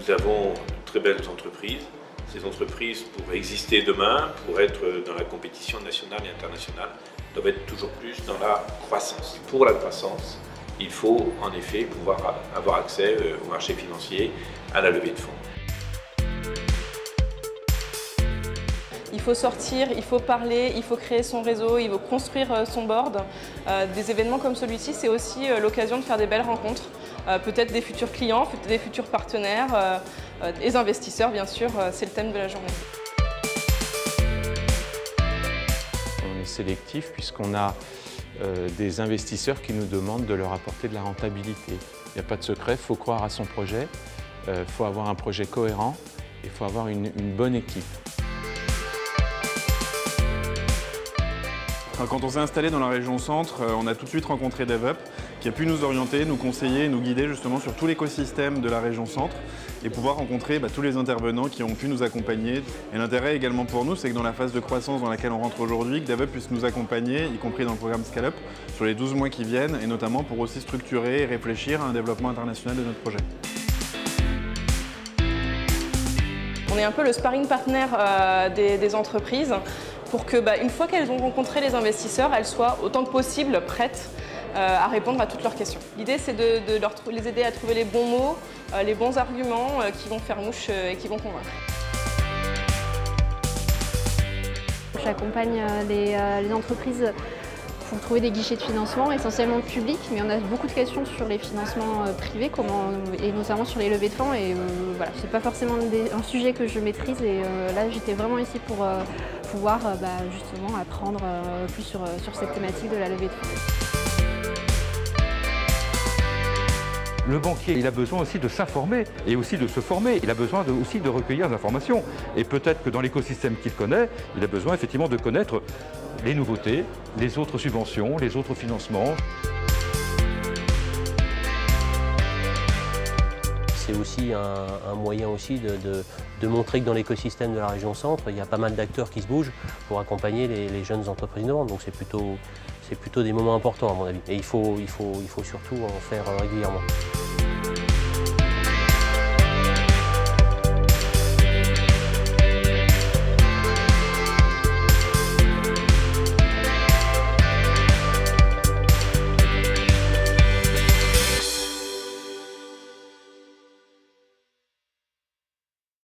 Nous avons de très belles entreprises. Ces entreprises, pour exister demain, pour être dans la compétition nationale et internationale, doivent être toujours plus dans la croissance. Pour la croissance, il faut en effet pouvoir avoir accès au marché financier, à la levée de fonds. Il faut sortir, il faut parler, il faut créer son réseau, il faut construire son board. Des événements comme celui-ci, c'est aussi l'occasion de faire des belles rencontres. Peut-être des futurs clients, peut-être des futurs partenaires, des investisseurs bien sûr, c'est le thème de la journée. On est sélectif puisqu'on a des investisseurs qui nous demandent de leur apporter de la rentabilité. Il n'y a pas de secret, il faut croire à son projet, il faut avoir un projet cohérent et il faut avoir une bonne équipe. Quand on s'est installé dans la région Centre, on a tout de suite rencontré DevUp qui a pu nous orienter, nous conseiller, nous guider justement sur tout l'écosystème de la région Centre et pouvoir rencontrer tous les intervenants qui ont pu nous accompagner. Et l'intérêt également pour nous, c'est que dans la phase de croissance dans laquelle on rentre aujourd'hui, que DevUp puisse nous accompagner, y compris dans le programme Scale-up, sur les 12 mois qui viennent et notamment pour aussi structurer et réfléchir à un développement international de notre projet. On est un peu le sparring partner des entreprises pour que, une fois qu'elles ont rencontré les investisseurs, elles soient autant que possible prêtes à répondre à toutes leurs questions. L'idée, c'est de les aider à trouver les bons mots, les bons arguments qui vont faire mouche et qui vont convaincre. J'accompagne les entreprises pour trouver des guichets de financement, essentiellement publics, mais on a beaucoup de questions sur les financements privés, et notamment sur les levées de fonds. Et voilà, c'est pas forcément un sujet que je maîtrise. Et là, j'étais vraiment ici pour pouvoir justement apprendre plus sur cette thématique de la levée de fonds. Le banquier, il a besoin aussi de s'informer et aussi de se former. Il a besoin aussi de recueillir des informations. Et peut-être que dans l'écosystème qu'il connaît, il a besoin effectivement de connaître les nouveautés, les autres subventions, les autres financements. C'est aussi un moyen aussi de montrer que dans l'écosystème de la région Centre, il y a pas mal d'acteurs qui se bougent pour accompagner les jeunes entreprises innovantes. Donc c'est plutôt des moments importants à mon avis. Et il faut surtout en faire régulièrement.